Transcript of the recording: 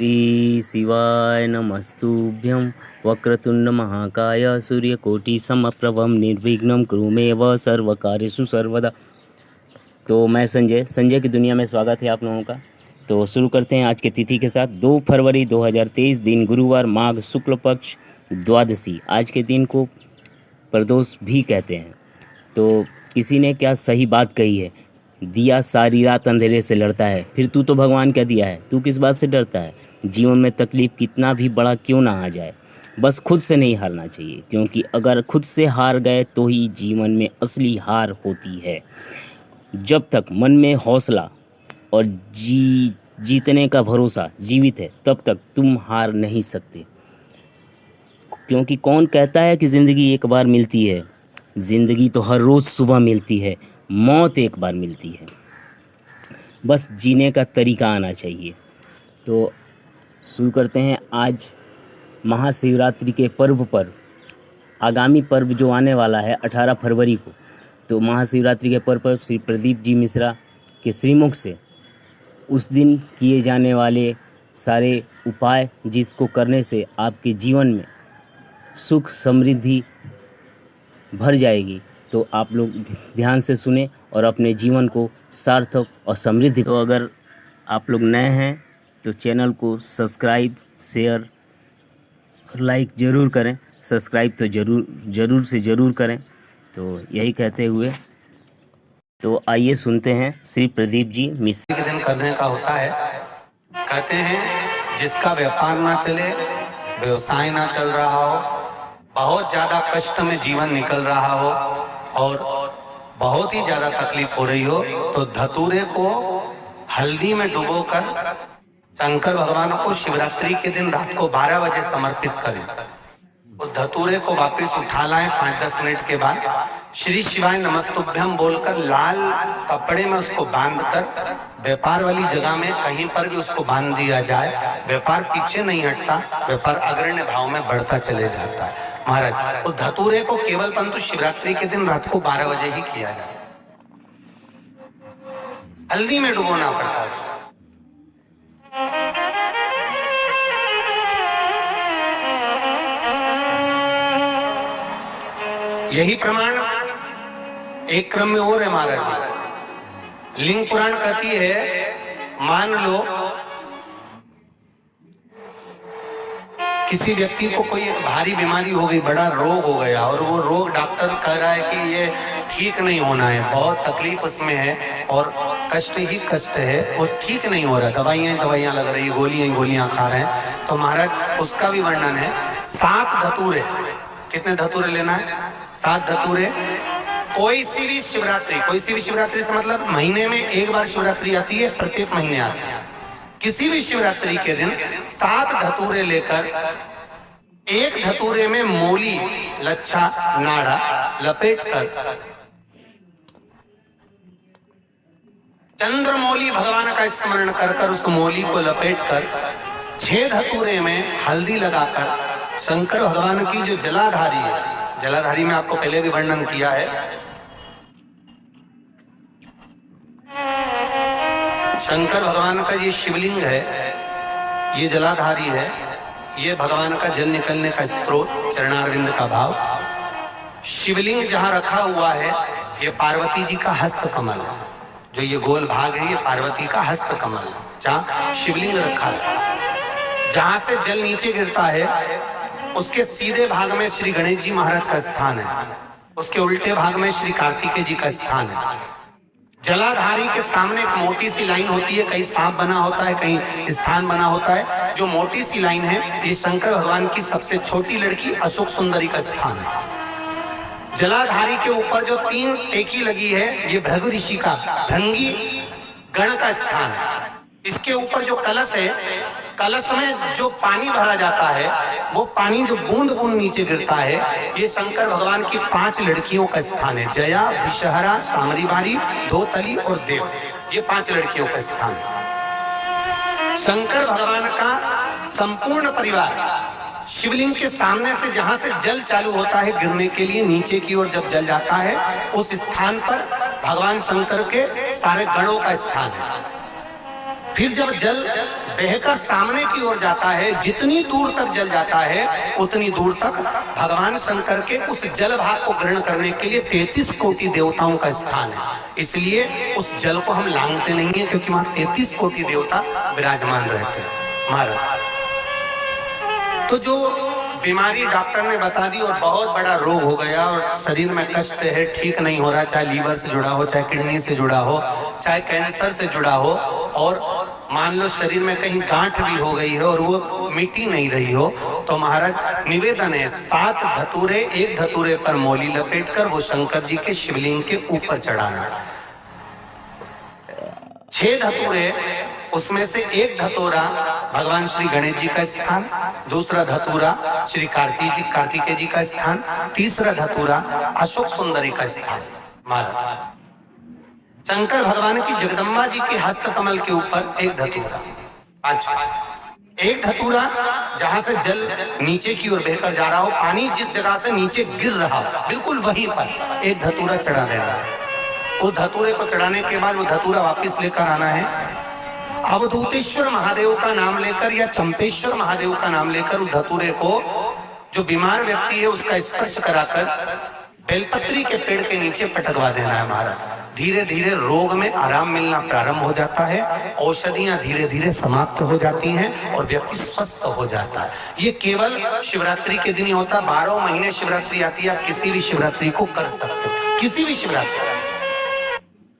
श्री शिवाय नमस्तुभ्यं वक्रतुंड महाकाय सूर्यकोटि समप्रभं निर्विघ्नं कुरु मे व सर्वकार्येषु सर्वदा। तो मैं संजय की दुनिया में स्वागत है आप लोगों का। तो शुरू करते हैं आज के तिथि के साथ। 2 फरवरी 2023 दिन गुरुवार, माघ शुक्ल पक्ष द्वादशी। आज के दिन को प्रदोष भी कहते हैं। तो किसी ने क्या सही बात कही है, दिया सारी रात अंधेरे से लड़ता है, फिर तू तो भगवान का दिया है, तू किस बात से डरता है। जीवन में तकलीफ कितना भी बड़ा क्यों ना आ जाए, बस खुद से नहीं हारना चाहिए, क्योंकि अगर खुद से हार गए तो ही जीवन में असली हार होती है। जब तक मन में हौसला और जीतने का भरोसा जीवित है, तब तक तुम हार नहीं सकते। क्योंकि कौन कहता है कि ज़िंदगी एक बार मिलती है। ज़िंदगी तो हर रोज़ सुबह मिलती है, मौत एक बार मिलती है। बस जीने का तरीका आना चाहिए। तो शुरू करते हैं आज महाशिवरात्रि के पर्व पर। आगामी पर्व जो आने वाला है 18 फरवरी को, तो महाशिवरात्रि के पर्व पर श्री प्रदीप जी मिश्रा के श्रीमुख से उस दिन किए जाने वाले सारे उपाय, जिसको करने से आपके जीवन में सुख समृद्धि भर जाएगी, तो आप लोग ध्यान से सुने और अपने जीवन को सार्थक और समृद्ध। तो अगर आप लोग नए हैं तो चैनल को सब्सक्राइब, शेयर और लाइक ज़रूर करें। सब्सक्राइब तो ज़रूर से ज़रूर करें। तो यही कहते हुए तो आइए सुनते हैं श्री प्रदीप जी मिश्रा। के दिन करने का होता है। कहते हैं जिसका व्यापार ना चले, व्यवसाय ना चल रहा हो, बहुत ज़्यादा कष्ट में जीवन निकल रहा हो और बहुत ही ज़्यादा तकलीफ हो रही हो, तो धतूरे को हल्दी में डुबोकर शंकर भगवान को शिवरात्रि के दिन रात को 12 बजे समर्पित करें। उस धतूरे को वापस उठा लाएं 5-10 मिनट के बाद। श्री शिवाय नमस्तुभ्यम बोलकर लाल कपड़े में उसको बांधकर व्यापार वाली जगह में कहीं पर भी उसको बांध दिया जाए। व्यापार पीछे नहीं हटता, व्यापार अग्रण्य भाव में बढ़ता चले जाता है। महाराज, उस धतूरे को केवल परंतु शिवरात्रि के दिन रात को 12 बजे ही किया जाए। हल्दी में डुबोना पड़ता है। यही प्रमाण एक क्रम में और है महाराज जी। लिंग पुराण कहती है, मान लो किसी व्यक्ति को कोई एक भारी बीमारी हो गई, बड़ा रोग हो गया, और वो रोग डॉक्टर कह रहा है कि ये ठीक नहीं होना है, बहुत तकलीफ उसमें है और कष्ट ही कष्ट है, वो ठीक नहीं हो रहा, दवाइयां लग रही है, गोलियां खा रहे हैं। तो महाराज उसका भी वर्णन है। 7 धतूरे, कितने धतूरे लेना है? 7 धतूरे। कोई सी भी शिवरात्रि से मतलब महीने में एक बार शिवरात्रि आती है, प्रत्येक महीने आती है। किसी भी शिवरात्रि के दिन 7 धतूरे लेकर, एक धतूरे में मूली, लच्छा, नाड़ा लपेटकर चंद्रमौली भगवान का स्मरण कर उस मौली को लपेटकर 6 धतूरे में हल्दी लगाकर शंकर भगवान की जो जलाधारी है, जलाधारी में आपको पहले भी वर्णन किया है, शंकर भगवान का ये शिवलिंग है, ये जलाधारी है, ये भगवान का जल निकलने का स्रोत, चरणारविंद का भाव। शिवलिंग जहां रखा हुआ है, ये पार्वती जी का हस्त कमल है। जो ये गोल भाग है, ये पार्वती का हस्त कमल है, जहां शिवलिंग रखा है। जहां से जल नीचे गिरता है, उसके सीधे भाग में श्री गणेश जी महाराज का स्थान है, उसके उल्टे भाग में श्री कार्तिकेय जी का स्थान है। जलाधारी के सामने एक मोटी सी लाइन होती है, कहीं सांप बना होता है, कहीं स्थान बना होता है। जो मोटी सी लाइन है, ये शंकर भगवान की सबसे छोटी लड़की अशोक सुंदरी का स्थान है। जलाधारी के ऊपर जो 3 टेकी लगी है, ये भृगु ऋषि का, भृंगी गण का स्थान है। इसके ऊपर जो कलश है, कलश में जो पानी भरा जाता है, वो पानी जो बूंद बूंद नीचे गिरता है, ये शंकर भगवान की 5 लड़कियों का स्थान है। जया, विषहरा, सामरीबारी, धोतली और देव, ये 5 लड़कियों का स्थान है। शंकर भगवान का संपूर्ण परिवार शिवलिंग के सामने से, जहां से जल चालू होता है गिरने के लिए नीचे की ओर, जब जल जाता है, उस स्थान पर भगवान शंकर के सारे गणों का स्थान है। फिर जब जल बहकर सामने की ओर जाता है, जितनी दूर तक जल जाता है उतनी दूर तक भगवान शंकर के उस जल भाग को ग्रहण करने के लिए 33 कोटि देवताओं का स्थान है। इसलिए उस जल को हम लांघते नहीं है, क्योंकि वहां 33 कोटि देवता विराजमान रहते हैं महाराज। तो जो बीमारी डॉक्टर ने बता दी और बहुत बड़ा रोग हो गया और शरीर में कष्ट है, ठीक नहीं हो रहा, चाहे लीवर से जुड़ा हो, चाहे किडनी से जुड़ा हो, चाहे कैंसर से जुड़ा हो, और मान लो शरीर में कहीं गांठ भी हो गई है और वो मिटी नहीं रही हो, तो महाराज निवेदन है 7 धतूरे, एक धतूरे पर मौली लपेटकर वो शंकर जी के शिवलिंग के ऊपर चढ़ाना। 6 धतूरे, उसमें से एक धतूरा भगवान श्री गणेश जी का स्थान, दूसरा धतूरा श्री कार्तिकेय जी का स्थान, तीसरा धतूरा अशोक सुंदरी का स्थान। महाराज शंकर भगवान की जगदम्बा जी के हस्त कमल के ऊपर एक धतूरा, एक धतूरा जहां से जल नीचे की ओर बहकर जा रहा हो, पानी जिस जगह से नीचे गिर रहा हो बिल्कुल वहीं पर एक धतूरा चढ़ा देना है। उस धतूरे को चढ़ाने के बाद वो धतूरा वापस लेकर आना है, अवधूतेश्वर महादेव का नाम लेकर या चंपेश्वर महादेव का नाम लेकर उस धतूरे को जो बीमार व्यक्ति है उसका स्पर्श कराकर बेलपत्री के पेड़ के नीचे पटकवा देना है महाराज। धीरे धीरे रोग में आराम मिलना प्रारंभ हो जाता है, औषधियां धीरे धीरे समाप्त हो जाती हैं और व्यक्ति स्वस्थ हो जाता है। ये केवल शिवरात्रि के दिन ही होता, 12 महीने शिवरात्रि आती है, आप किसी भी शिवरात्रि को कर सकते हो, किसी भी शिवरात्रि।